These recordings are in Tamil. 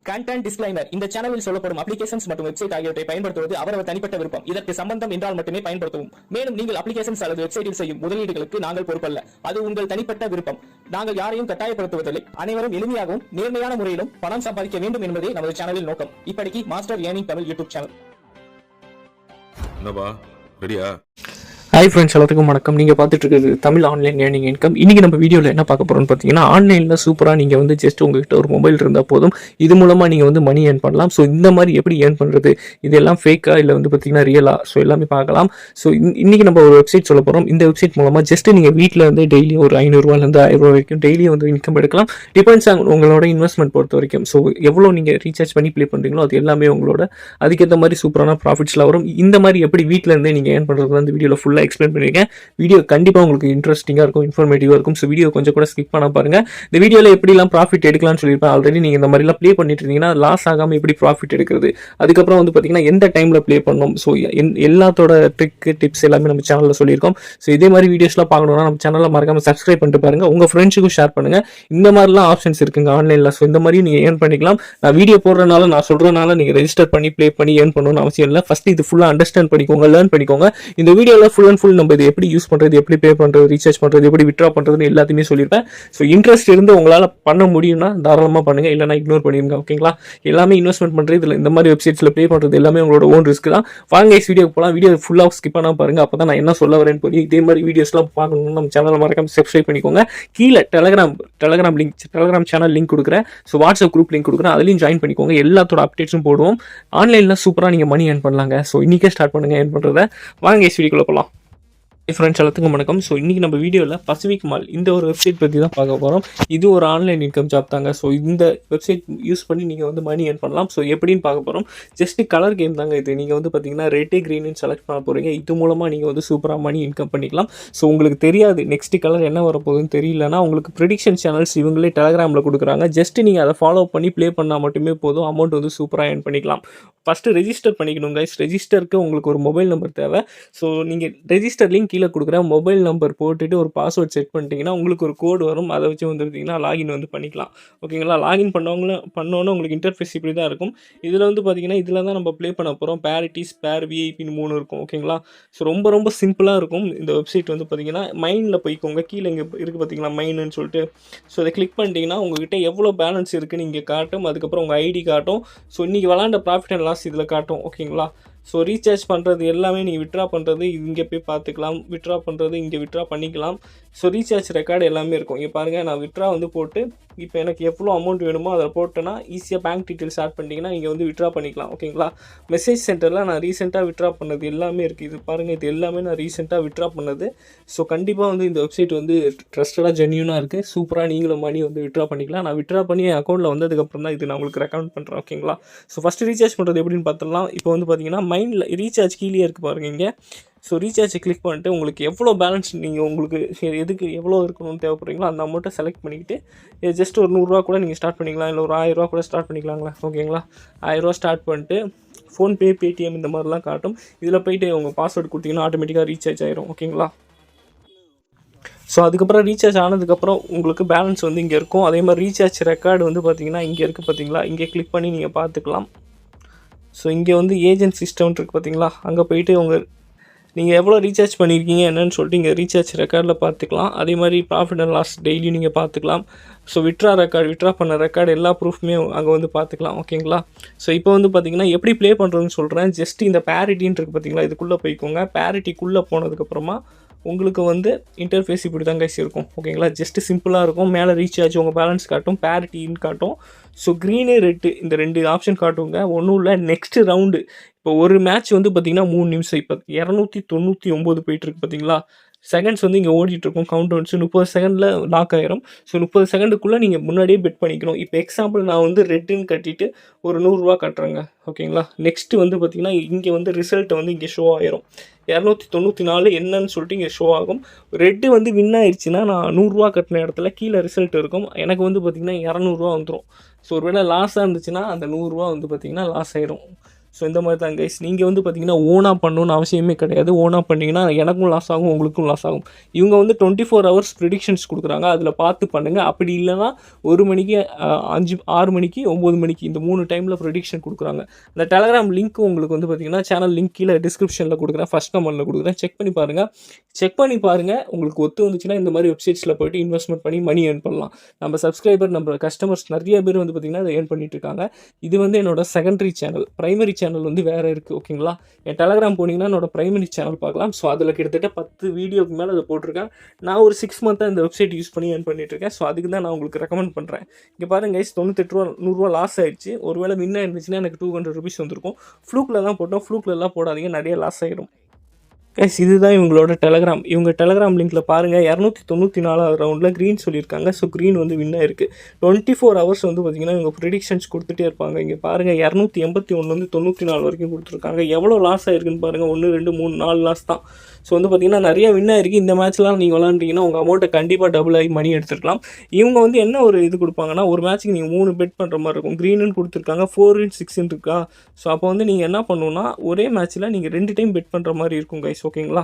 Content disclaimer. இந்த சேனலில் சொல்லப்படும் அப்ளிகேஷன்ஸ் மற்றும் வெப்சைட் ஆகியவற்றை பயன்படுத்துவது அவரவர் தனிப்பட்ட விருப்பம். இதற்கு சம்பந்தம் என்றால் மட்டுமே பயன்படுத்தவும். மேலும் நீங்கள் அப்ளிகேஷன்ஸ் அல்லது வெப்சைட்டில் செய்யும் முதலீடுகளுக்கு நாங்கள் பொறுப்பல்ல. அது உங்கள் தனிப்பட்ட விருப்பம். நாங்கள் யாரையும் கட்டாயப்படுத்துவதில்லை. அனைவரும் எளிமையாகவும் நேர்மையான முறையிலும் பணம் சம்பாதிக்க வேண்டும் என்பதே நமது சேனலில் நோக்கம். இப்படிக்கு master earning Tamil YouTube channel. என்னப்பா ரெடியா? ஹாய் ஃப்ரெண்ட்ஸ், எல்லாத்துக்கும் வணக்கம். நீங்கள் பார்த்துட்டு இருக்கிறது தமிழ் ஆன்லைன் ஏர்னிங் இன்கம். இன்றைக்கி நம்ம வீடியோவில் என்ன பார்க்க போகிறோம்னு பார்த்தீங்கன்னா, ஆன்லைனில் சூப்பராக நீங்கள் வந்து ஜஸ்ட் உங்கள்கிட்ட ஒரு மொபைல் இருந்தால் போதும், இது மூலமாக நீங்கள் வந்து மணி ஏர்ன் பண்ணலாம். ஸோ இந்த மாதிரி எப்படி ஏர்ன் பண்ணுறது, இதெல்லாம் ஃபேக்காக இல்லை வந்து பார்த்தீங்கன்னா ரியலாக, ஸோ எல்லாமே பார்க்கலாம். ஸோ இன்றைக்கி நம்ம ஒரு வெப்சைட் சொல்ல போகிறோம். இந்த வெப்சைட் மூலமாக ஜஸ்ட் நீங்கள் வீட்டில் வந்து டெய்லி ஒரு 500ரூவாலேருந்து 1000 வரைக்கும் டெய்லி வந்து இன்கம் எடுக்கலாம். டிபெண்ட்ஸ் ஆன் உங்களோட இன்வெஸ்ட்மெண்ட் பொறுத்த வரைக்கும். ஸோ எவ்வளோ நீங்கள் ரீசார்ஜ் பண்ணி ப்ளே பண்ணுறீங்களோ அது எல்லாமே உங்களோட அதுக்கேற்ற மாதிரி சூப்பரான ப்ராஃபிட்ஸ்லாம் வரும். இந்த மாதிரி எப்படி வீட்டில் இருந்தே நீங்கள் ஏர்ன் பண்ணுறது வந்து வீடியோவில் ஃபுல்லாக எக்ஸ்பிளைன் பண்ணியிருக்கேன். வீடியோ கண்டிப்பாக உங்களுக்கு இன்ட்ரெஸ்டிங்காக இருக்கும், இன்ஃபர்மேட்டிவாக இருக்கும். ஸோ வீடியோ கொஞ்சம் கூட ஸ்கிப் பண்ண பாருங்கள். இந்த வீடியோவில் எப்படிலாம் ப்ராஃபிட் எடுக்கலாம்னு சொல்லியிருப்பேன். ஆல்ரெடி நீங்கள் இந்த மாதிரிலாம் ப்ளே பண்ணிட்டு இருந்தீங்கன்னா லாஸ் ஆகாமல் எப்படி ப்ராஃபிட் எடுக்கிறது, அதுக்கப்புறம் வந்து பார்த்தீங்கன்னா எந்த டைமில் ப்ளே பண்ணணும், ஸோ எல்லாத்தோட ட்ரிக்கு டிப்ஸ் எல்லாமே நம்ம சேனலில் சொல்லியிருக்கோம். ஸோ இதே மாதிரி வீடியோஸ்லாம் பார்க்கணுன்னா நம்ம சேனலில் மறக்காமல் சப்ஸ்கிரைப் பண்ணிட்டு பாருங்கள். உங்கள் ஃப்ரெண்ட்ஸுக்கும் ஷேர் பண்ணுங்கள். இந்த மாதிரிலாம் ஆப்ஷன்ஸ் இருக்குங்க ஆன்லைனில். ஸோ இந்த மாதிரி நீங்கள் ஏர்ன் பண்ணிக்கலாம். நான் வீடியோ போடுறதுனால, நான் சொல்கிறனால நீங்கள் ரெஜிஸ்டர் பண்ணி ப்ளே பண்ணி ஏர்ன் பண்ணணும்னு அவசியம் இல்லை. ஃபஸ்ட் இது ஃபுல்லாக அண்டர்ஸ்டாண்ட் பண்ணிக்கோங்க, லேர்ன் பண்ணிக்கோங்க. இந்த வீடியோவில் ஃபுல் அண்ட் ஃபுல் நம்ம இது எப்படி யூஸ் பண்ணுறது, எப்படி பே பண்ணுறது, ரீசார்ஜ் பண்ணுறது, எப்படி வித்ட்ரா பண்ணுறதுன்னு எல்லாத்தையுமே சொல்லியிருப்பேன். ஸோ இன்ட்ரெஸ்ட் இருந்து உங்களால் பண்ண முடியும்னா தாராளமாக பண்ணுங்கள், இல்லைனா இக்னோர் பண்ணிடுங்க. ஓகேங்களா? எல்லாமே இன்வெஸ்ட்மெண்ட் பண்ணுறது இதில் இந்த மாதிரி வெப்சைட்ஸில் ப்ளே பண்ணுறது எல்லாமே உங்களோட ஓன் ரிஸ்க் தான். வாங்க வீடியோக்கு போகலாம். வீடியோ ஃபுல்லாக ஸ்கிப் பண்ணால் பாருங்கள், அப்போ தான் நான் என்ன சொல்ல வரேன்னு புரியும். இதே மாதிரி வீடியோஸ்லாம் பார்க்கணும்னு நம்ம சேனலை மறக்காம சப்ஸ்கிரைப் பண்ணிக்கோங்க. கீழே டெலகிராம் சேனல் லிங்க் கொடுக்குறேன். ஸோ வாட்ஸ்அப் குரூப் லிங்க் கொடுக்குறேன், அதுலேயும் ஜாயின் பண்ணிக்கோங்க. எல்லாத்தோட அப்டேட்ஸும் போடுவோம். ஆன்லைனில் சூப்பராக நீங்கள் மணி ஏர்ன் பண்ணலாங்க. ஸோ இன்றைக்கே ஸ்டார்ட் பண்ணுங்கள் ஏர்ன் பண்ணுறதை. வாங்க வீடியோக்குள்ள போகலாம். ஃப்ரெண்ட்ஸ் எல்லாத்துக்கும் வணக்கம். ஸோ இன்றைக்கி நம்ம வீடியோவில் பசிபிக் மால் இந்த ஒரு வெப்சைட் பற்றி தான் பார்க்க போகிறோம். இது ஒரு ஆன்லைன் இன்கம் ஜாப் தாங்க. ஸோ இந்த வெப்சைட் யூஸ் பண்ணி நீங்கள் வந்து மணி ஏர்ன் பண்ணலாம். ஸோ எப்படின்னு பார்க்க போகிறோம். ஜஸ்ட் கலர் கேம் தாங்க இது. நீங்கள் வந்து பார்த்தீங்கன்னா ரெட்டு க்ரீனு செலக்ட் பண்ண போகிறீங்க. இது மூலமாக நீங்கள் வந்து சூப்பராக மணி இன்கம் பண்ணிக்கலாம். ஸோ உங்களுக்கு தெரியாது நெக்ஸ்ட் கலர் என்ன வரப்போகுதுன்னு தெரியலனா, உங்களுக்கு ப்ரெடிக்ஷன் சேனல்ஸ் இவங்களே டெலகிராமில் கொடுக்குறாங்க. ஜஸ்ட் நீங்கள் அதை ஃபாலோ பண்ணி ப்ளே பண்ணால் மட்டுமே போதும், அமௌண்ட் வந்து சூப்பராக ஏர்ன் பண்ணிக்கலாம். ஃபஸ்ட்டு ரெஜிஸ்டர் பண்ணிக்கணும் கைஸ். ரெஜிஸ்டருக்கு உங்களுக்கு ஒரு மொபைல் நம்பர் தேவை. ஸோ நீங்கள் ரெஜிஸ்டர் லிங்க் கீழே கொடுக்குறேன். மொபைல் நம்பர் போட்டுட்டு ஒரு பாஸ்வேர்ட் செட் பண்ணிட்டீங்கன்னா உங்களுக்கு ஒரு கோடு வரும். அதை வச்சு வந்துருந்தீங்கன்னா லாகின் வந்து பண்ணிக்கலாம். ஓகேங்களா? லாகின் பண்ணோன்னே உங்களுக்கு இன்டர்ஃபேஸ் இப்படி தான் இருக்கும். இதில் வந்து பார்த்தீங்கன்னா இதில் தான் நம்ம ப்ளே பண்ண போகிறோம். பேரிட்டி, ஸ்பேர், விஐபின்னு 3 இருக்கும். ஓகேங்களா? ஸோ ரொம்ப சிம்பிளாக இருக்கும் இந்த வெப்சைட். வந்து பார்த்தீங்கன்னா மைனில் போய்க்கோங்க. கீழே இங்கே இருக்குது பார்த்தீங்களா மைனுன்னு சொல்லிட்டு. ஸோ அதை கிளிக் பண்ணிட்டீங்கன்னா உங்கள்கிட்ட எவ்வளோ பேலன்ஸ் இருக்குன்னு இங்கே காட்டும். அதுக்கப்புறம் உங்கள் ஐடி காட்டும். ஸோ இன்றைக்கி விளாண்ட ப்ராஃபிட் அண்ட் லாஸ் இதில் காட்டும். ஓகேங்களா? ஸோ ரீசார்ஜ் பண்ணுறது எல்லாமே நீங்கள் வித்ட்ரா பண்ணுறது இங்கே போய் பார்த்துக்கலாம். வித்ட்ரா பண்ணுறது இங்கே வித்ட்ரா பண்ணிக்கலாம். ஸோ ரீசார்ஜ் ரெக்கார்டு எல்லாமே இருக்கும். இங்கே பாருங்கள், நான் வித்ட்ரா வந்து போட்டு இப்போ எனக்கு எவ்வளோ அமௌண்ட் வேணுமோ அதை போட்டேன்னா ஈஸியாக பேங்க் டீட்டெயில்ஸ் ஆட் பண்ணிட்டீங்கன்னா இங்கே வந்து வித்ட்ரா பண்ணிக்கலாம். ஓகேங்களா? மெசேஜ் சென்டரில் நான் ரீசெண்டாக வித்ட்ரா பண்ணது எல்லாமே இருக்குது. இது பாருங்கள், இது எல்லாமே நான் ரீசெண்டாக வித்ட்ரா பண்ணது. ஸோ கண்டிப்பாக வந்து இந்த வெப்சைட் வந்து ட்ரஸ்டடாக ஜென்யூனாக இருக்குது. சூப்பராக நீங்களும் மணி வந்து வித்ட்ரா பண்ணிக்கலாம். நான் வித்ட்ரா பண்ணி என் அக்கௌண்ட்டில் வந்ததுக்கப்புறம் தான் இது நான் உங்களுக்கு ரெக்கமெண்ட் பண்ணுறேன். ஓகேங்களா? ஸோ ஃபஸ்ட்டு ரீசார்ஜ் பண்ணுறது எப்படின்னு பார்த்துடலாம். இப்போ வந்து பார்த்தீங்கன்னா மைண்டில் ரீசார்ஜ் கீழே இருக்குது பாருங்கள் இங்கே. ஸோ ரீசார்ஜை கிளிக் பண்ணிட்டு உங்களுக்கு எவ்வளோ பேலன்ஸ் நீங்கள் உங்களுக்கு எதுக்கு எவ்வளோ இருக்கணும்னு தேவைப்படுறீங்களோ அந்த அமௌண்ட்டை செலக்ட் பண்ணிக்கிட்டு ஜஸ்ட் ஒரு 100 ரூபா கூட நீங்கள் ஸ்டார்ட் பண்ணிக்கலாம், இல்லை ஒரு 1000 ரூபா கூட ஸ்டார்ட் பண்ணிக்கலாங்களா? ஓகேங்களா? 1000 ரூபா ஸ்டார்ட் பண்ணிட்டு ஃபோன்பே, பேடிஎம் இந்த மாதிரிலாம் காட்டும். இதில் போய்ட்டு உங்கள் பாஸ்வேர்டு கொடுத்தீங்கன்னா ஆட்டோமேட்டிக்காக ரீசார்ஜ் ஆயிரும். ஓகேங்களா? ஸோ அதுக்கப்புறம் ரீசார்ஜ் ஆனதுக்கப்புறம் உங்களுக்கு பேலன்ஸ் வந்து இங்கே இருக்கும். அதே மாதிரி ரீசார்ஜ் ரெக்கார்டு வந்து பார்த்தீங்கன்னா இங்கே இருக்குது பார்த்தீங்களா? இங்கே கிளிக் பண்ணி நீங்கள் பார்த்துக்கலாம். ஸோ இங்கே வந்து ஏஜென்ட் சிஸ்டம் இருக்குது பார்த்தீங்களா? அங்கே போய்ட்டு நீங்கள் எவ்வளோ ரீசார்ஜ் பண்ணியிருக்கீங்க என்னன்னு சொல்லிட்டு இங்கே ரீசார்ஜ் ரெக்கார்டில் பார்த்துக்கலாம். அதே மாதிரி ப்ராஃபிட் அண்ட் லாஸ் டெய்லியும் நீங்கள் பார்த்துக்கலாம். ஸோ வித்ட்ரா பண்ண ரெக்கார்டு எல்லா ப்ரூஃப்மே அங்கே வந்து பார்த்துக்கலாம். ஓகேங்களா? ஸோ இப்போ வந்து பார்த்தீங்கன்னா எப்படி ப்ளே பண்ணுறதுன்னு சொல்கிறேன். ஜஸ்ட் இந்த பேரிட்டின்னு இருக்குது பார்த்தீங்களா? இதுக்குள்ளே போய்க்கோங்க. பேரிட்டிக்குள்ளே போனதுக்கப்புறமா உங்களுக்கு வந்து இன்டர்ஃபேஸ் இப்படி தான் கைஸ் இருக்கும். ஓகேங்களா? ஜஸ்ட்டு சிம்பிளாக இருக்கும். மேலே ரீசார்ஜ் உங்கள் பேலன்ஸ் காட்டும், பேரிட்டின்னு காட்டும். ஸோ க்ரீனு ரெட்டு இந்த 2 ஆப்ஷன் காட்டுங்க. ஒன்றும் இல்லை, நெக்ஸ்ட் ரவுண்டு. இப்போ ஒரு மேட்ச் வந்து பார்த்திங்கன்னா 3 நிமிஷம். இப்போ 299 போயிட்டுருக்கு பார்த்தீங்களா? செகண்ட்ஸ் வந்து இங்கே ஓடிட்டுருக்கும். கவுண்டவுன்ஸு 30 செகண்டில் லாக் ஆயிரும். ஸோ 30 செகண்டுக்குள்ளே நீங்கள் முன்னாடியே பெட் பண்ணிக்கணும். இப்போ எக்ஸாம்பிள் நான் வந்து ரெட்டுன்னு கட்டிட்டு ஒரு 100 ரூபா கட்டுறேங்க. ஓகேங்களா? நெக்ஸ்ட்டு வந்து பார்த்திங்கன்னா இங்கே வந்து ரிசல்ட் வந்து இங்கே ஷோ ஆயிரும். 294 என்னன்னு சொல்லிட்டு இங்கே ஷோ ஆகும். ரெட்டு வந்து வின் ஆயிடுச்சுன்னா நான் 100 ரூபா கட்டின இடத்துல கீழே ரிசல்ட் இருக்கும். எனக்கு வந்து பார்த்திங்கன்னா 200 ரூபா வந்துடும். ஸோ ஒரு வேளை லாஸாக இருந்துச்சுன்னா அந்த 100 ரூபா வந்து பார்த்திங்கன்னா லாஸ் ஆயிரும். ஸோ இந்த மாதிரி தான் கைஸ். நீங்கள் வந்து பார்த்தீங்கன்னா ஓனாக பண்ணணும்னு அவசியமே கிடையாது. ஓனாக பண்ணிங்கன்னா எனக்கும் லாஸ் ஆகும், உங்களுக்கும் லாஸ் ஆகும். இவங்க வந்து 24 ஹவர்ஸ் ப்ரிடிக்ஷன்ஸ் கொடுக்குறாங்க, அதில் பார்த்து பண்ணுங்கள். அப்படி இல்லைனா 1 மணிக்கு 6 மணிக்கு 9 மணிக்கு இந்த 3 டைமில் ப்ரிடிக்ஷன் கொடுக்குறாங்க. அந்த டெலகிராம் லிங்க் உங்களுக்கு வந்து பார்த்தீங்கன்னா சேனல் லிங்க் கீழே டிஸ்கிரிப்ஷனில் கொடுக்குறேன், ஃபஸ்ட் கமெண்ட்டில் கொடுக்குறேன். செக் பண்ணி பாருங்கள். உங்களுக்கு ஒத்து வந்துச்சுன்னா இந்த மாதிரி வெப்சைட்ஸில் போய்ட்டு இன்வெஸ்ட்மெண்ட் பண்ணி மணி ஏர்ன் பண்ணலாம். நம்ம சப்ஸ்கிரைபர், நம்ம கஸ்டமர்ஸ் நிறைய பேர் வந்து பார்த்திங்கன்னா அதை ஏர்ன் பண்ணிட்டு இருக்காங்க. இது வந்து என்னோட செகண்டரி சேனல். ப்ரைமரி சேனல் வந்து வேறு இருக்குது, ஓகேங்களா. என் டெலகிராம் போனீங்கன்னா என்னோட ப்ரைமரி சேனல் பார்க்கலாம். ஸோ அதில் கிட்டத்தட்ட 10 வீடியோக்கு மேலே அதை போட்டிருக்கேன். நான் ஒரு 6 மந்த்தாக இந்த வெப்சைட் யூஸ் பண்ணி ஏர்ன் பண்ணிட்டு இருக்கேன். ஸோ அதுக்கு தான் நான் உங்களுக்கு ரெக்கமெண்ட் பண்ணுறேன். இங்கே பாருங்க கைஸ், 98 ரூபா 100 ரூபா லாஸ் ஆயிடுச்சு. ஒருவேளை வின் இருந்துச்சுன்னா எனக்கு 200 ருபீஸ் வந்திருக்கும். ஃப்ளூக்கில் தான் போட்டோம். ஃப்ளூக்லலாம் போடாதீங்க, நிறைய லாஸ் ஆகிடும். கைஸ் இதுதான் இவங்களோட டெலகிராம். இவங்க டெலகிராம் லிங்க்கில் பாருங்கள், 294 ரவுண்டில் க்ரீன் சொல்லியிருக்காங்க. ஸோ க்ரீன் வந்து வின் ஆயிருக்கு. 24 ஹவர்ஸ் வந்து பார்த்திங்கன்னா இவங்க ப்ரிடிக்ஷன்ஸ் கொடுத்துட்டே இருப்பாங்க. இங்கே பாருங்கள் 281 94 வரைக்கும் கொடுத்துருக்காங்க. எவ்வளோ லாஸ் ஆகிருக்குன்னு பாருங்கள். 1 2 3 4 லாஸ் தான். ஸோ வந்து பார்த்திங்கன்னா நிறைய வின் ஆகிருக்கு. இந்த மேட்ச்லாம் நீங்கள் விளாண்டிங்கன்னா உங்கள் அமௌண்ட்டை கண்டிப்பாக டபுள் ஆகி மணி எடுத்துருக்கலாம். இவங்க வந்து என்ன ஒரு இது கொடுப்பாங்கன்னா, ஒரு மேட்ச்சுக்கு நீங்கள் 3 பெட் பண்ணுற மாதிரி இருக்கும். க்ரீனுன்னு கொடுத்துருக்காங்க, 4 6 இருக்கா. ஸோ அப்போ வந்து நீங்கள் என்ன பண்ணணுன்னா, ஒரே மேட்ச்சில் நீங்கள் 2 டைம் பெட் பண்ணுற மாதிரி இருக்கும் கைஸ், ஓகேங்களா.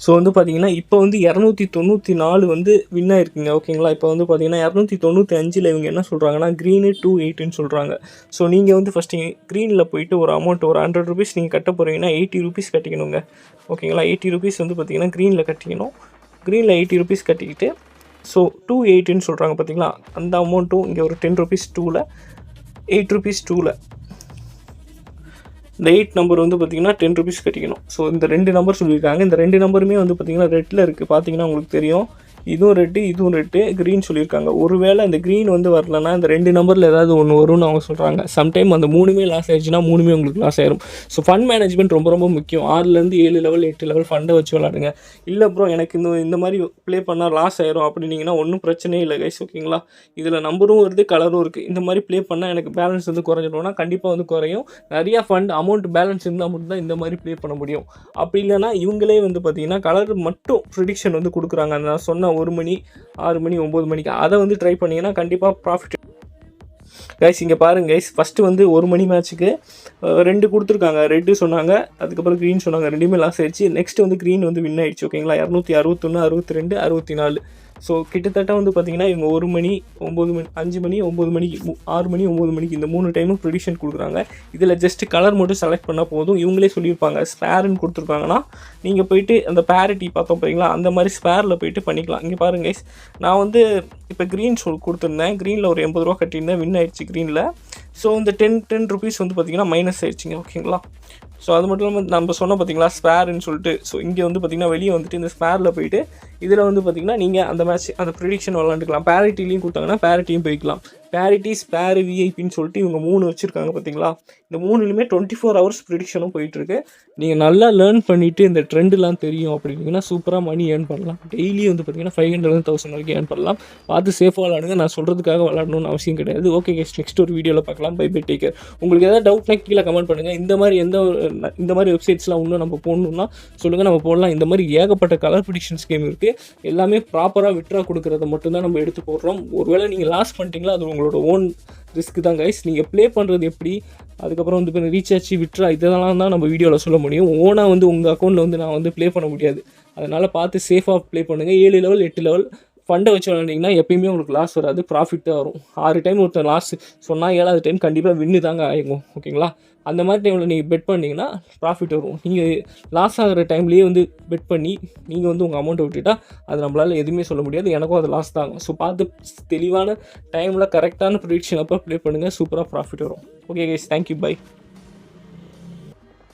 ஸோ வந்து பார்த்தீங்கன்னா இப்போ வந்து 294 வந்து வின் ஆயிருக்குங்க, ஓகேங்களா. இப்போ வந்து பார்த்தீங்கன்னா 295 இவங்க என்ன சொல்கிறாங்கன்னா க்ரீனு 280ன்னு சொல்கிறாங்க. ஸோ நீங்கள் வந்து ஃபஸ்ட்டு க்ரீனில் போயிட்டு ஒரு அமௌண்ட் ஒரு 100 ருபீஸ் நீங்கள் கட்ட போகிறீங்கன்னா 80 ருபீஸ் கட்டிக்கணுங்க, ஓகேங்களா. 80 ருபீஸ் வந்து பார்த்தீங்கன்னா க்ரீனில் கட்டிக்கணும். க்ரீனில் 80 ருபீஸ் கட்டிக்கிட்டு ஸோ 280ன்னு சொல்கிறாங்க பார்த்தீங்களா. அந்த அமௌண்ட்டும் இங்கே ஒரு 10 ருபீஸ் 2ல் 8 ருபீஸ் 2ல் இந்த 8 நம்பர் வந்து பார்த்திங்கன்னா 10 ருபீஸ் கட்டிக்கணும். ஸோ இந்த 2 நம்பர் சொல்லியிருக்காங்க. இந்த 2 நம்பருமே வந்து பார்த்திங்கன்னா ரெட்டில் இருக்குது. பார்த்தீங்கன்னா உங்களுக்கு தெரியும், இதுவும் ரெட்டு இதுவும் ரெட்டு, க்ரீன் சொல்லியிருக்காங்க. ஒருவேளை இந்த க்ரீன் வந்து வரலன்னா இந்த 2 நம்பரில் ஏதாவது ஒன்று வரும்னு அவங்க சொல்கிறாங்க. சம்டைம் அந்த 3மே லாஸ் ஆயிடுச்சுன்னா 3மே உங்களுக்கு லாஸ் ஆயிரும். ஸோ ஃபண்ட் மேனேஜ்மெண்ட் ரொம்ப ரொம்ப முக்கியம். 6லேருந்து 7 லெவல் 8 லெவல் ஃபண்டை வச்சு விளாடுங்க. இல்லை ப்ரோ எனக்கு இந்த மாதிரி ப்ளே பண்ணால் லாஸ் ஆயிரும் அப்படின்னீங்கன்னா ஒன்றும் பிரச்சனையே இல்லை கைஸ், ஓகேங்களா. இதில் நம்பரும் வருது, கலரும் இருக்குது. இந்த மாதிரி ப்ளே பண்ணால் எனக்கு பேலன்ஸ் வந்து குறைஞ்சிடும்னா கண்டிப்பாக வந்து குறையும். நிறையா ஃபண்ட் அமௌண்ட் பேலன்ஸ் இருந்தால் மட்டும் தான் இந்த மாதிரி ப்ளே பண்ண முடியும். அப்படி இல்லைனா இவங்களே வந்து பார்த்திங்கன்னா கலர் மட்டும் ப்ரிடிக்ஷன் வந்து கொடுக்குறாங்க. நான் சொன்ன 1 மணி 6 மணி 9 மணிக்கு அதை வந்து ட்ரை பண்ணிங்கன்னா கண்டிப்பாக ப்ராஃபிட். கைஸ் இங்கே பாருங்க கைஸ், ஃபஸ்ட்டு வந்து 1 மணி மேட்ச்சுக்கு 2 கொடுத்துருக்காங்க. ரெட்டு சொன்னாங்க, அதுக்கப்புறம் க்ரீன் சொன்னாங்க. 2மே லாஸ் ஆயிடுச்சு. நெக்ஸ்ட் வந்து க்ரீன் வந்து வின் ஆயிடுச்சு, ஓகேங்களா. 261 62 64. ஸோ கிட்டத்தட்ட வந்து பார்த்திங்கன்னா இவங்க 1 மணி 9 மணி 5 மணி 9 மணிக்கு 6 மணி 9 மணிக்கு இந்த 3 டைமும் ப்ரிடிக்ஷன் கொடுக்குறாங்க. இதில் ஜஸ்ட்டு கலர் மட்டும் செலக்ட் பண்ணால் போதும். இவங்களே சொல்லியிருப்பாங்க ஸ்பேருன்னு கொடுத்துருக்காங்கன்னா நீங்கள் போயிட்டு அந்த பேரிட்டி பார்த்தோம் போகிறீங்களா, அந்த மாதிரி ஸ்பேரில் போயிட்டு பண்ணிக்கலாம். இங்கே பாருங்க கைஸ், நான் வந்து இப்போ க்ரீன் கொடுத்துருந்தேன். க்ரீனில் ஒரு 80 ரூபா கட்டியிருந்தேன், வின் ஆயிடுச்சு க்ரீனில். ஸோ இந்த 10 ருபீஸ் வந்து பார்த்திங்கன்னா மைனஸ் ஆயிடுச்சுங்க, ஓகேங்களா. ஸோ அது மட்டும் இல்லாமல் நம்ம சொன்ன பார்த்தீங்களா ஸ்பேருன்னு சொல்லிட்டு. ஸோ இங்கே வந்து பார்த்திங்கன்னா வெளியே வந்துட்டு இந்த ஸ்பேரில் போயிட்டு இதில் வந்து பார்த்திங்கன்னா நீங்கள் அந்த மேட்ச் அந்த ப்ரிடிக்ஷன் விளாண்டுக்கலாம். பேரிட்டிலையும் கொடுத்தாங்கன்னா பேரிட்டியும் போய்க்கலாம். பேரிட்டி ஸ்பேரு விஐபின்னு சொல்லிட்டு இவங்க 3 வச்சுருக்காங்க பார்த்தீங்களா. இந்த 3லுமே 24 ஹவர்ஸ் ப்ரிடிக்ஷனும் போயிட்டுருக்கு. நீங்கள் நல்லா லேர்ன் பண்ணிவிட்டு இந்த ட்ரெண்டுலாம் தெரியும் அப்படின்னா சூப்பராக மணி ஏர்ன் பண்ணலாம். டெய்லி வந்து பார்த்திங்கன்னா 500-1000 வரைக்கும் ஏர்ன் பண்ணலாம். பார்த்து சேஃபாக விளாடுங்க. நான் சொல்கிறதுக்காக விளாடணும்னு அவசியம் கிடையாது. ஓகே கேஸ், நெக்ஸ்ட் ஒரு வீடியோவில் பார்க்கலாம். Bye bye, take care. உங்களுக்கு ஏதாவது டவுட்னா கீழே கமெண்ட் பண்ணுங்கள். இந்த மாதிரி வெப்சைட்ஸ்லாம் இன்னும் நம்ம போடணுன்னா சொல்லுங்கள், நம்ம போடலாம். இந்த மாதிரி ஏகப்பட்ட கலர் ப்ரிடிக்ஷன் ஸ்கீம் இருக்குது. எல்லாமே ப்ராப்பராக விட்ரா கொடுக்குறத மட்டும்தான் நம்ம எடுத்து போடுறோம். ஒருவேளை நீங்கள் லாஸ் பண்ணிட்டீங்களா அது உங்களோட ஓன் ரிஸ்க் தான் கைஸ். நீங்கள் ப்ளே பண்ணுறது எப்படி, அதுக்கப்புறம் வந்து இப்போ ரீசார்ஜ் விட்ரா இதெல்லாம் தான் நம்ம வீடியோவில் சொல்ல முடியும். ஓனாக வந்து உங்கள் அக்கௌண்ட்டில் வந்து நான் வந்து ப்ளே பண்ண முடியாது. அதனால் பார்த்து சேஃபாக ப்ளே பண்ணுங்கள். 7 லெவல் 8 லெவல் ஃபண்டை வச்சு விளாண்டிங்கன்னா எப்பயுமே உங்களுக்கு லாஸ் வராது, ப்ராஃபிட் தான் வரும். 6 டைம் ஒருத்தர் லாஸ் சொன்னால் 7வது டைம் கண்டிப்பாக வின்னு தாங்க ஆகும், ஓகேங்களா. அந்த மாதிரி டைமில் நீங்கள் பெட் பண்ணிங்கன்னா ப்ராஃபிட் வரும். நீங்கள் லாஸ் ஆகிற டைம்லேயே வந்து பெட் பண்ணி நீங்கள் வந்து உங்கள் அமௌண்ட்டை விட்டுட்டா அது நம்மளால் எதுவுமே சொல்ல முடியாது. எனக்கும் அது லாஸ் தான் ஆகும். ஸோ பார்த்து தெளிவான டைமில் கரெக்டான ப்ரிடிக்ஷன் அப்போ ப்ளே பண்ணுங்கள், சூப்பராக ப்ராஃபிட் வரும். Okay guys, thank you, by.